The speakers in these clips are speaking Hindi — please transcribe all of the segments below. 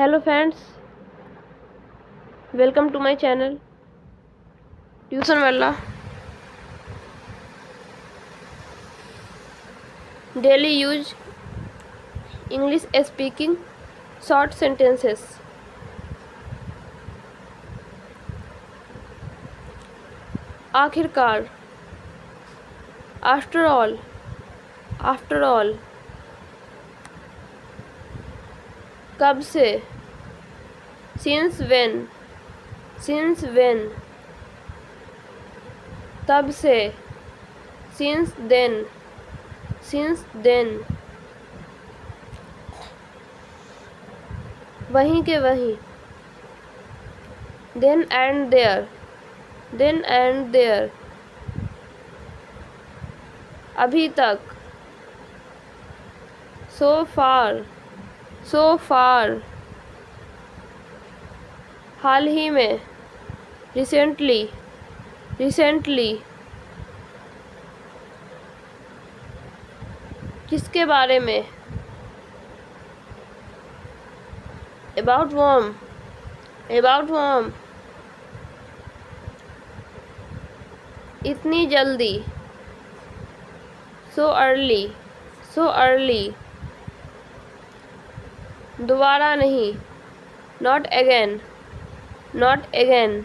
Hello friends, welcome to my channel tuition वाला। Daily use English speaking short sentences. आखिरकार, आफ्टर ऑल, आफ्टर ऑल। कब से, सिंस व्हेन, सिंस व्हेन। तब से, सिंस देन, सिंस देन। वहीं के वहीं, then and there, then and there. अभी तक, सो फार, सो फार। हाल ही में, रिसेंटली, रिसेंटली। किसके बारे में, अबाउट वॉम, अबाउट वॉम। इतनी जल्दी, सो अर्ली, सो अर्ली। दोबारा नहीं, नॉट अगेन, नॉट अगेन।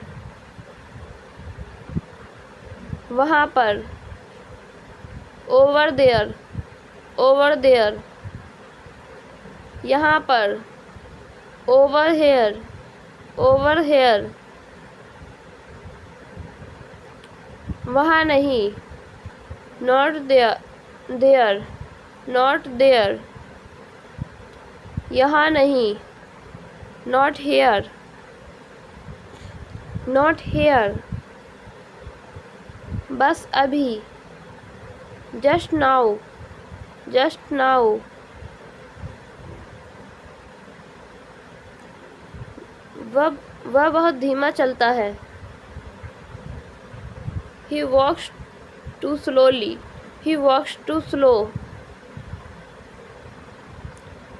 वहाँ पर, ओवर देयर, ओवर देयर। यहाँ पर, ओवर हेयर, ओवर हेयर। वहाँ नहीं, not there, there, not there. यहाँ नहीं, नॉट हेयर, नॉट हेयर। बस अभी, जस्ट नाउ, जस्ट नाउ। वह बहुत धीमा चलता है। He walks too slowly, he walks too slow।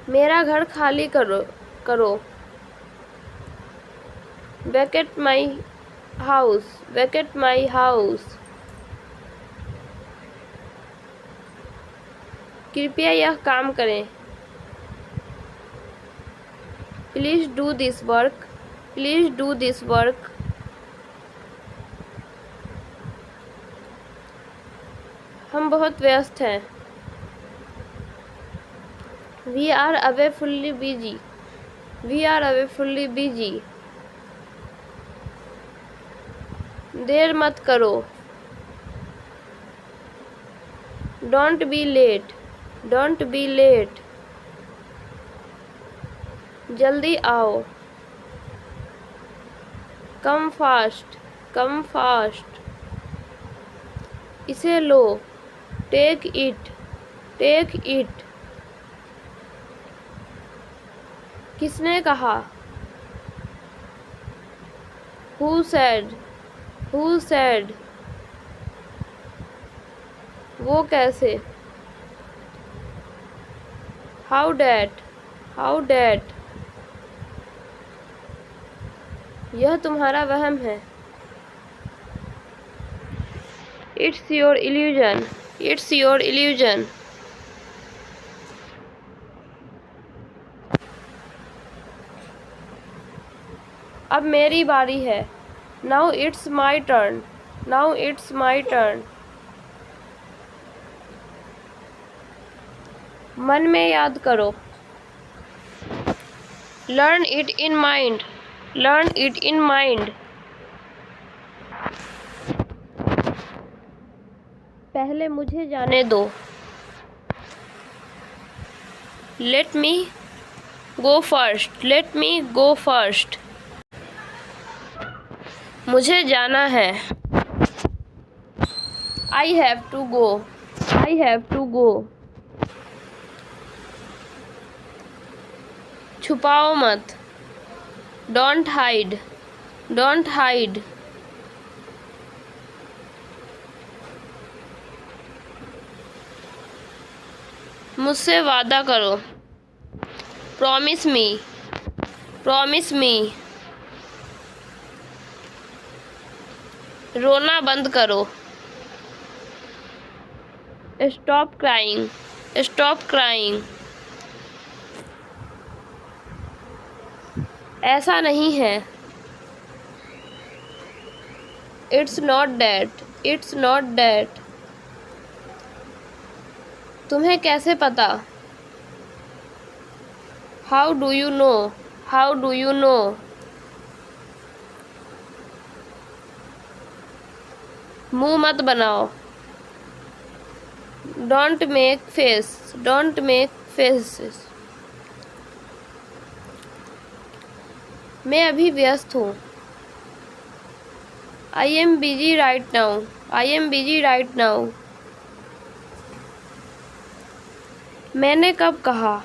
मेरा घर खाली करो, करो। Vacate my house, vacate my house। कृपया यह काम करें। Please do this work, please do this work। हम बहुत व्यस्त हैं। We are away fully busy, we are away fully busy। देर मत करो। Don't be late, don't be late। जल्दी आओ। Come fast, come fast। इसे लो, टेक इट, टेक इट। किसने कहा, हु सेड, हु सेड। वो कैसे, हाउ डैट, हाउ डैट। यह तुम्हारा वहम है। It's your illusion, it's your illusion. अब मेरी बारी है। Now it's my turn, now it's my turn. मन में याद करो। Learn it in mind, learn it in mind. पहले मुझे जाने दो। Let me go first, let me go first. मुझे जाना है। I have to go, I have to go. छुपाओ मत, डोंट हाइड, डोंट हाइड। मुझसे वादा करो, प्रॉमिस मी, प्रॉमिस मी। रोना बंद करो। Stop crying. Stop crying. ऐसा नहीं है। It's not that. It's not that. तुम्हें कैसे पता? How do you know? How do you know? मुंह मत बनाओ। Don't make face. Don't make faces. मैं अभी व्यस्त हूँ। I am busy right now. I am busy right now. मैंने कब कहा?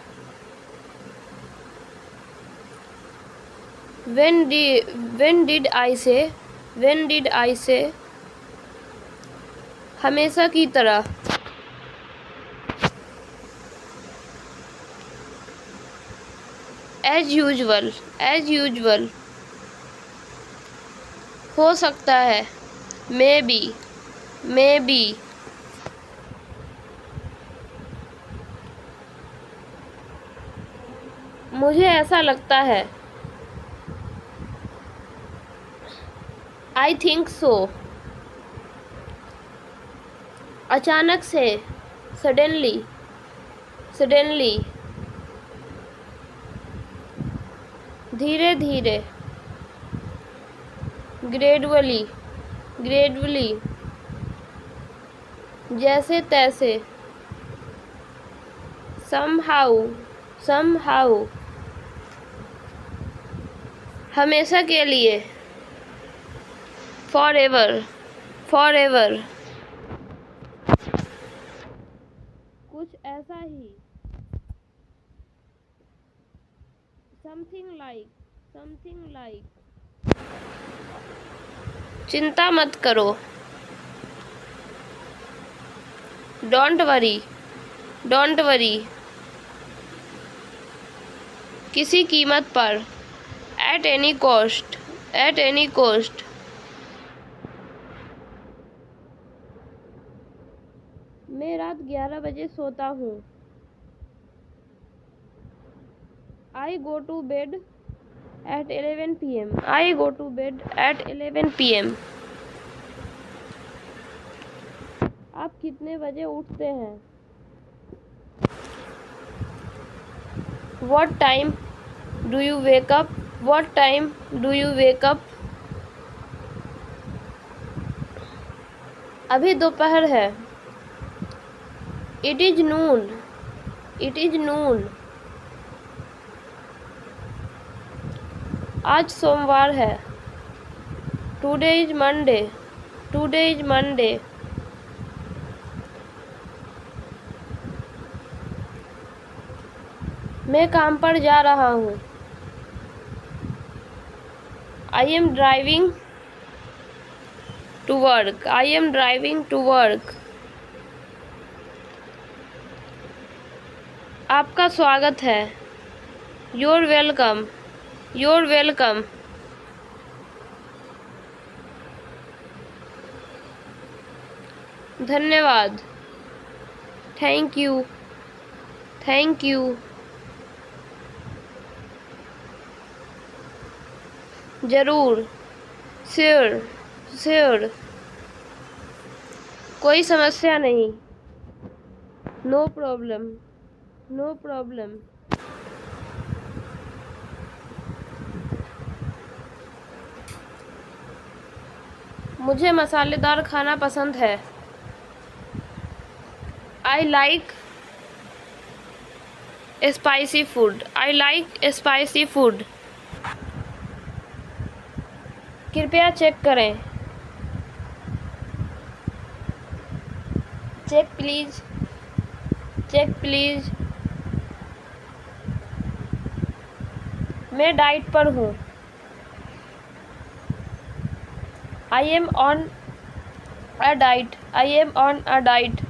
When did I say? When did I say? हमेशा की तरह। As usual. As usual. हो सकता है। Maybe. Maybe. मुझे ऐसा लगता है। I think so. अचानक से। Suddenly. Suddenly. धीरे धीरे। Gradually. Gradually. जैसे तैसे। Somehow. Somehow. हमेशा के लिए। Forever. Forever. कुछ ऐसा ही। Something like. Something like. चिंता मत करो। Don't worry. Don't worry. किसी कीमत पर। At any cost. At any cost. मैं रात 11 बजे सोता हूँ। I go to bed at 11 p.m. I go to bed at 11 p.m. आप कितने बजे उठते हैं? What time do you wake up? What time do you wake up? अभी दोपहर है। It is noon. It is noon. आज सोमवार है। Today is Monday. Today is Monday. मैं काम पर जा रहा हूँ। I am driving to work. I am driving to work. आपका स्वागत है। You're welcome. You're welcome. धन्यवाद। Thank you. Thank you. जरूर। Sure. Sure. कोई समस्या नहीं। No problem. No problem. मुझे मसालेदार खाना पसंद है। I like spicy food. I like spicy food. कृपया चेक करें। Check please. Check please. मैं डाइट पर हूँ। I am on a diet. I am on a diet.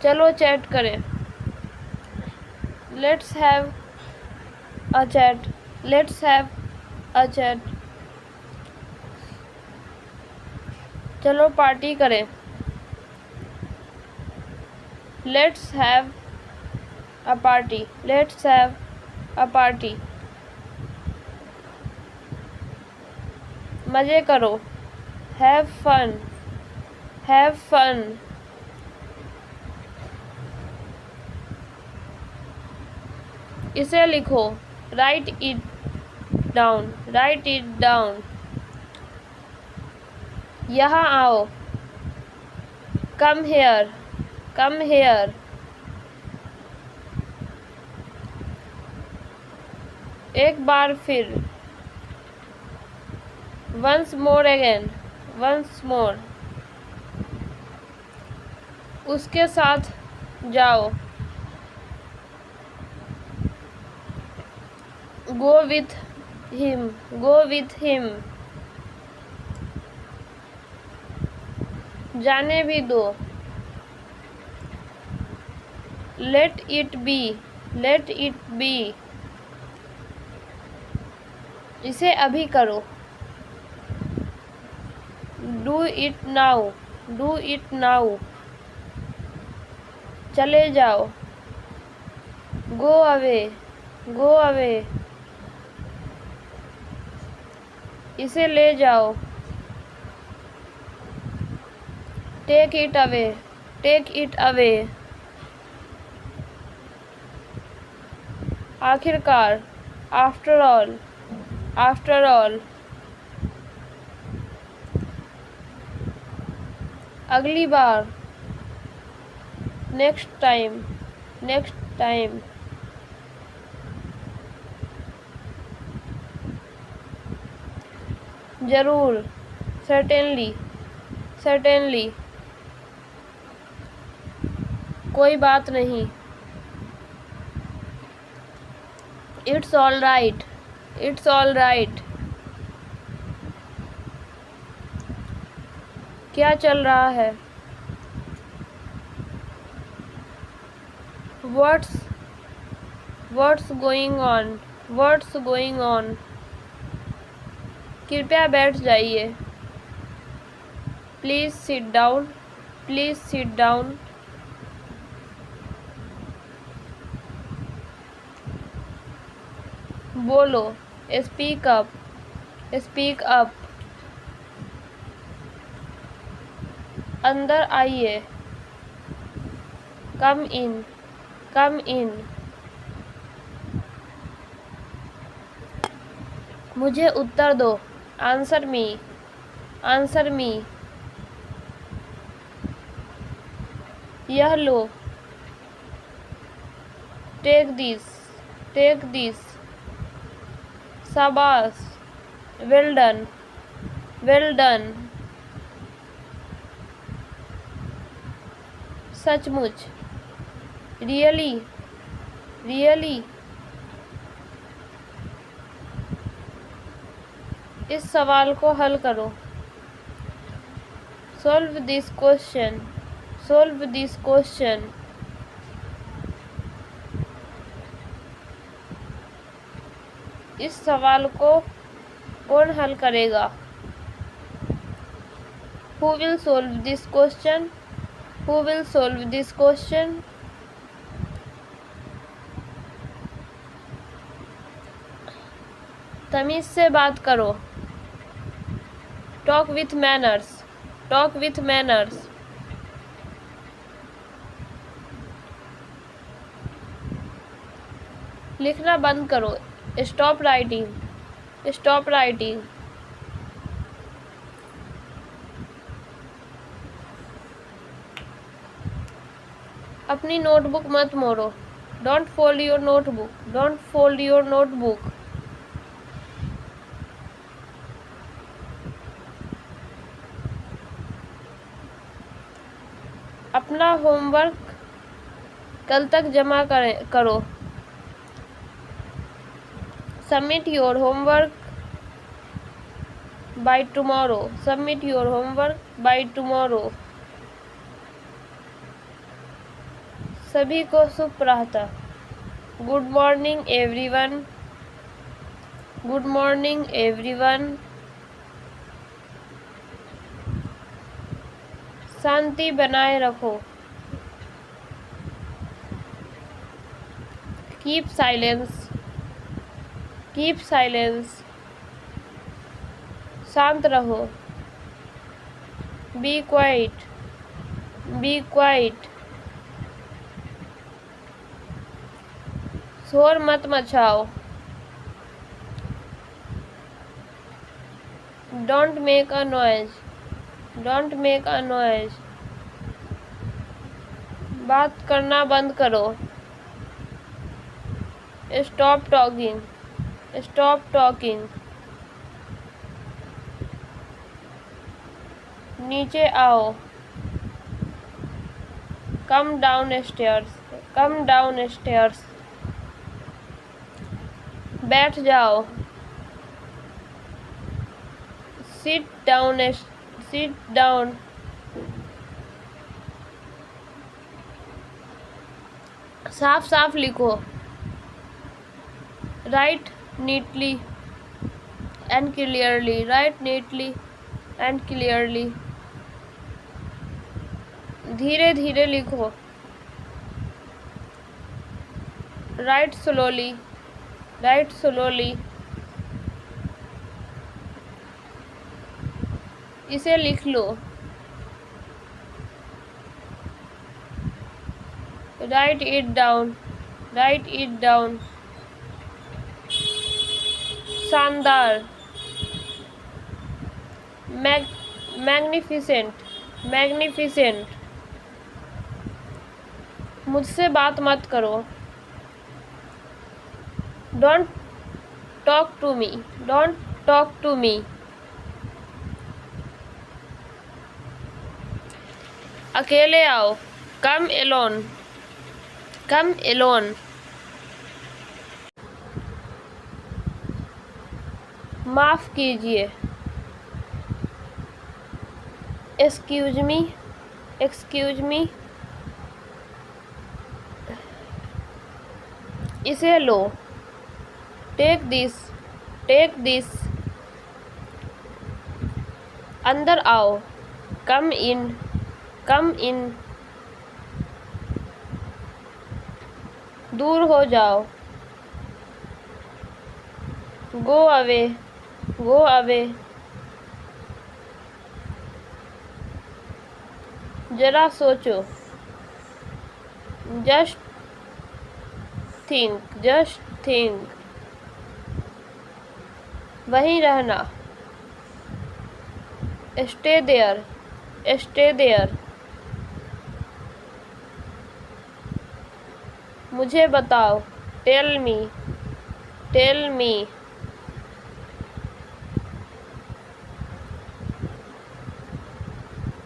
चलो चैट करें। Let's have a chat. Let's have a chat. चलो पार्टी करें. Let's have a party. Let's have a party. मज़े करो. Have fun. Have fun. इसे लिखो. Write it down. Write it down. यहाँ आओ. Come here. Come here. एक बार फिर. Once more again. Once more. उसके साथ जाओ. Go with him. Go with him. जाने भी दो. Let it be. Let it be. इसे अभी करो. Do it now. Do it now. चले जाओ. Go away. Go away. इसे ले जाओ. Take it away. Take it away. आखिरकार. After all. After all. अगली बार. Next time. Next time. जरूर. Certainly. Certainly. कोई बात नहीं. It's all right. It's all right. क्या चल रहा है? What's going on? What's going on? कृपया बैठ जाइए. Please sit down. Please sit down. बोलो. Speak up. Speak up. अंदर आइए. Come in. Come in. मुझे उत्तर दो. Answer me. Answer me. यह लो. Take this. Take this. शाबाश. Well done. Well done. सचमुच. Really. Really. इस सवाल को हल करो. Solve this question. Solve this question. इस सवाल को कौन हल करेगा? Who will solve this question? Who will solve this question? तमीज़ से बात करो. Talk with manners. Talk with manners. लिखना बंद करो. Stop writing. Stop writing. अपनी नोटबुक मत मोड़ो. Don't fold your notebook. Don't fold your notebook. अपना होमवर्क कल तक जमा करो. Submit your homework by tomorrow. Submit your homework by tomorrow. सभी को शुभ प्रातः. Good morning everyone, good morning everyone. शांति बनाए रखो। Keep silence, keep silence. शांत रहो। Be quiet, be quiet. शोर मत मचाओ। Don't make a noise, don't make a noise. बात करना बंद करो। Stop talking, stop talking. नीचे आओ। Come downstairs, come downstairs. बैठ जाओ। Sit down, sit down. साफ साफ लिखो। Write neatly and clearly, write neatly and clearly. धीरे धीरे लिखो। Right slowly, write slowly. इसे लिख लो। Write it down, write it down. शानदार, मैग्निफिसेंट, मैग्निफिसेंट। मुझसे बात मत करो। Don't talk to me, don't talk to me. अकेले आओ। Come alone, come alone. माफ कीजिए। Excuse me, excuse me. इसे लो। Take this, take this. अंदर आओ। Come in, come in. दूर हो जाओ। Go away, go away. जरा सोचो। Just think, just think. वहीं रहना। Stay there, stay there. मुझे बताओ। Tell me, tell me.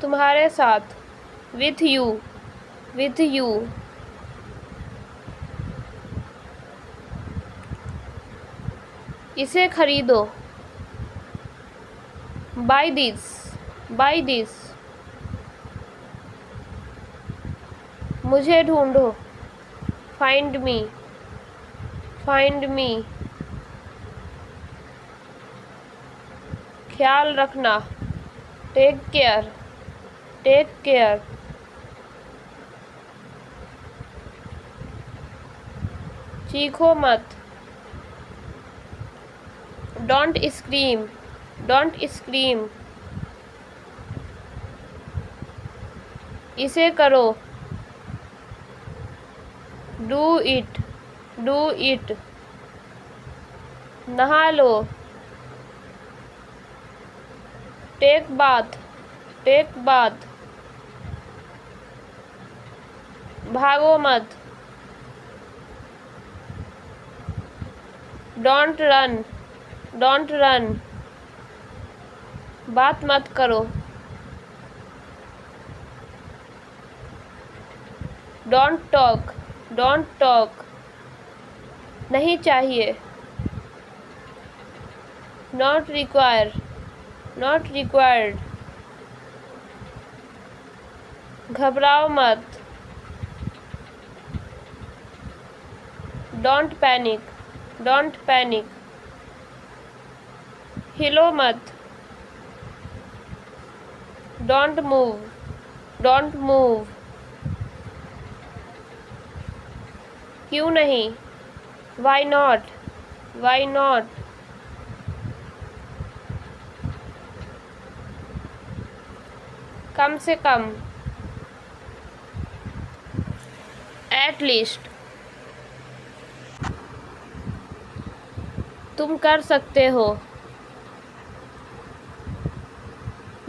तुम्हारे साथ। With you, with you. इसे खरीदो। Buy this, buy this. मुझे ढूंढो। Find me, find me. ख्याल रखना। Take care, take care. चीखो मत। Don't scream, don't scream. इसे करो। Do it, do it. नहा लो। Take bath, take bath. भागो मत। Don't run, don't run. बात मत करो। Don't talk, don't talk. नहीं चाहिए। Not require, not required. घबराओ मत। Don't panic, don't panic. हिलो मत, डोंट मूव, डोंट मूव। क्यों नहीं, वाई नॉट, वाई नॉट। कम से कम, एट लीस्ट। तुम कर सकते हो,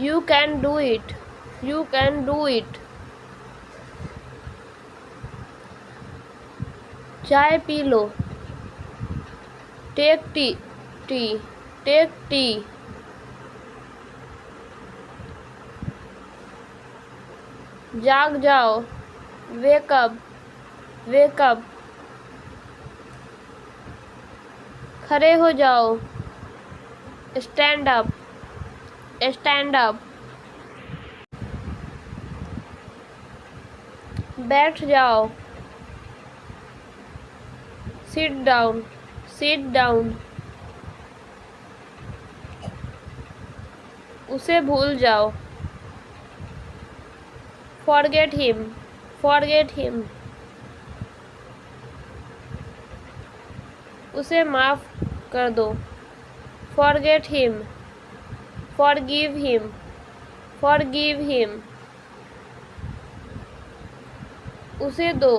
you can do it, you can do it. चाय पी लो, take tea, tea, take tea. जाग जाओ, वेक अप, वेक अप। खड़े हो जाओ, स्टैंड अप, स्टैंड अप। बैठ जाओ, सिट डाउन, सिट डाउन। उसे भूल जाओ, फॉरगेट हिम, फॉरगेट हिम। उसे माफ कर दो, forget him, forgive him, forgive him. उसे दो,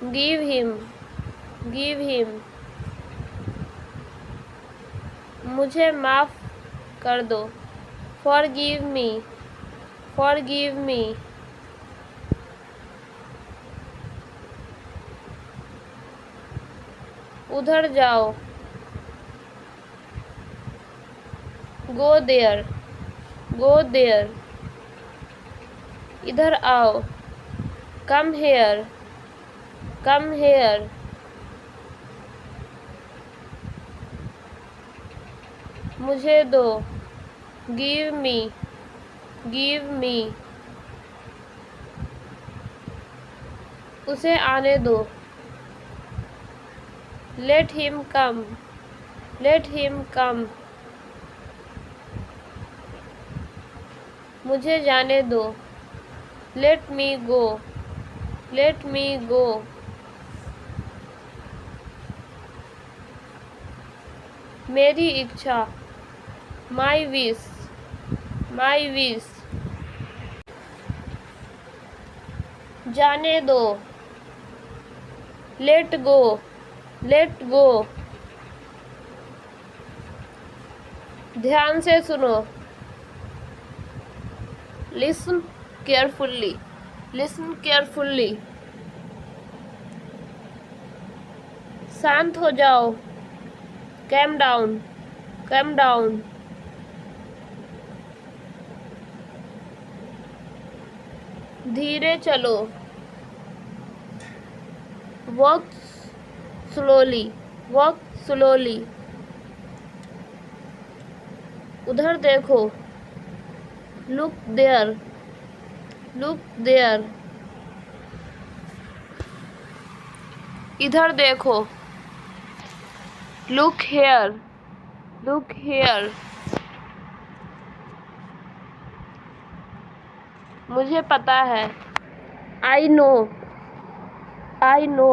गिव हिम, गिव हिम। मुझे माफ कर दो, फॉरगिव मी, फॉरगिव मी। उधर जाओ, गो देयर, गो देयर। इधर आओ, कम हेयर, कम हेयर। मुझे दो, गिव मी, गिव मी। उसे आने दो, let him come, let him come. मुझे जाने दो, लेट मी गो, लेट मी गो। मेरी इच्छा, माई विश, माई विश। जाने दो, लेट गो, लेट गो। ध्यान से सुनो, लिसन केयरफुल्ली, लिसन केयरफुल्ली। शांत हो जाओ, कैम डाउन, कैम डाउन। धीरे चलो, वॉक स्लोली, वॉक स्लोली। उधर देखो, लुक देयर, लुक देयर। इधर देखो, लुक हेयर, लुक हेयर। मुझे पता है, आई नो, आई नो।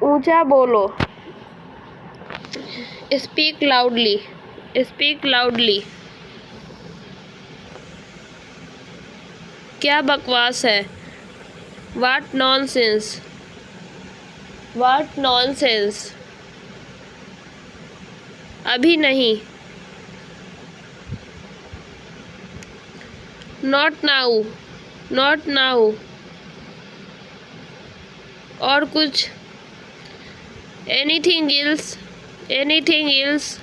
ऊंचा बोलो, स्पीक लाउडली, स्पीक लाउडली। क्या बकवास है, व्हाट नॉनसेंस, व्हाट नॉनसेंस। अभी नहीं, नॉट नाउ, नॉट नाउ। और कुछ, एनीथिंग एल्स, एनीथिंग एल्स।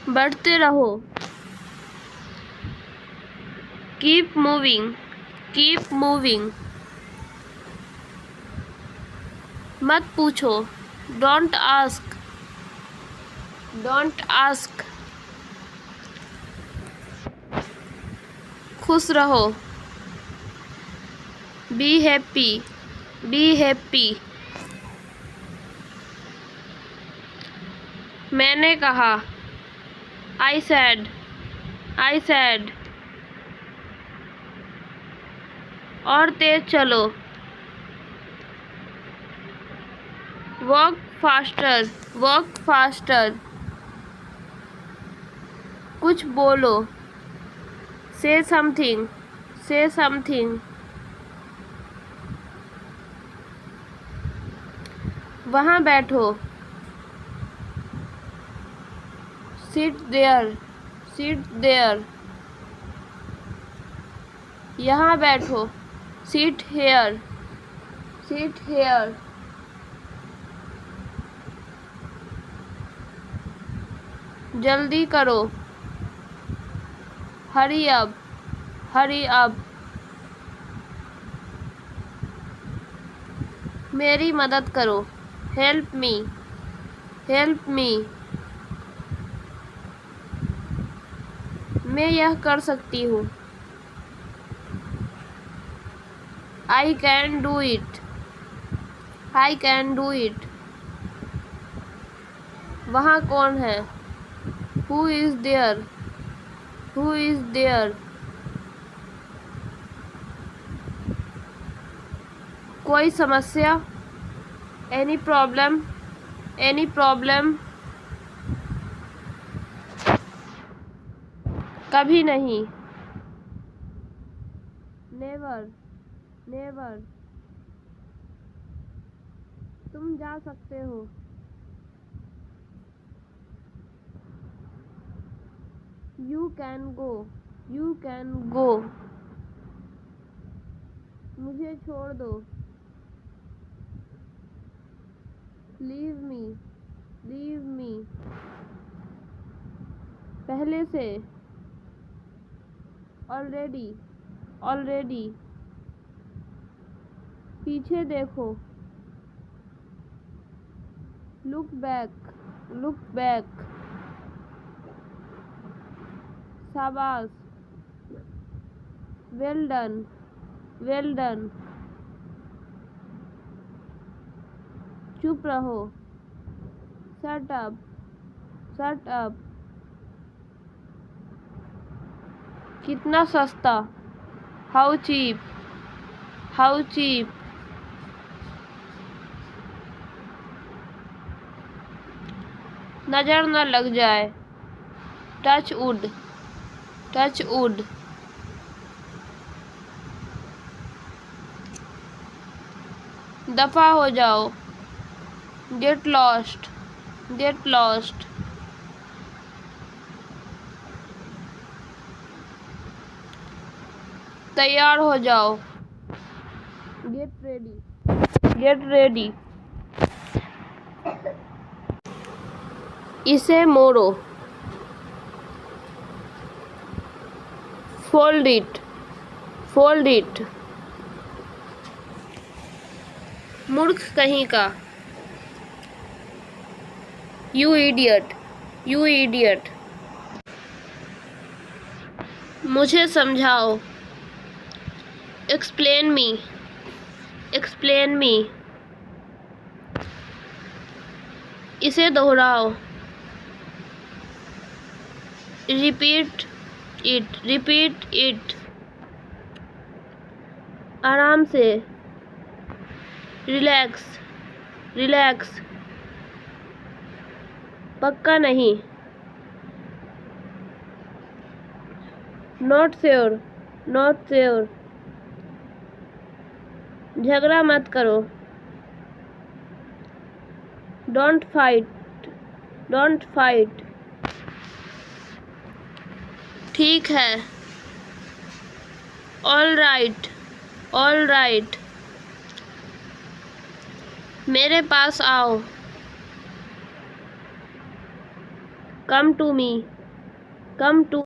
बढ़ते रहो, कीप मूविंग, कीप मूविंग। मत पूछो, डोंट आस्क, डोंट आस्क। खुश रहो, बी हैप्पी, बी हैप्पी। मैंने कहा, आई सैड, आई सैड। और तेज चलो, वॉक फास्टर, वॉक फास्टर। कुछ बोलो, से समथिंग, से समथिंग। वहाँ बैठो, सिट देयर, सिट देयर। यहाँ बैठो, सिट हेयर, सिट हेयर। जल्दी करो, हरी अप, हरी अप। मेरी मदद करो, हेल्प मी, हेल्प मी। मैं यह कर सकती हूँ, I can do it, I can do it. वहाँ कौन है, who is there, who is there. कोई समस्या, एनी प्रॉब्लम, एनी प्रॉब्लम। कभी नहीं, नेवर, नेवर। तुम जा सकते हो, you can go, you can go. मुझे छोड़ दो, लीव मी, लीव मी। पहले से, ऑलरेडी, ऑलरेडी। पीछे देखो, लुक बैक, लुक बैक। शाबाश, वेल डन, वेल डन। चुप रहो, शट अप, शट अप। कितना सस्ता, हाउ चीप, हाउ चीप। नज़र न लग जाए, टच वुड, टच वुड। दफा हो जाओ, गेट लॉस्ट, गेट लॉस्ट। तैयार हो जाओ, गेट रेडी, गेट रेडी। इसे मोड़ो, फोल्ड इट, फोल्ड इट। मूर्ख कहीं का, यू इडियट, यू इडियट। मुझे समझाओ, एक्सप्लेन मी, एक्सप्लेन मी। इसे दोहराओ, रिपीट इट, रिपीट इट। आराम से, रिलैक्स, रिलैक्स। पक्का नहीं, नॉट श्योर, नॉट श्योर। झगड़ा मत करो, डोंट फाइट, डोंट फाइट। ठीक है, ऑल राइट, ऑल राइट। मेरे पास आओ, come to me, come to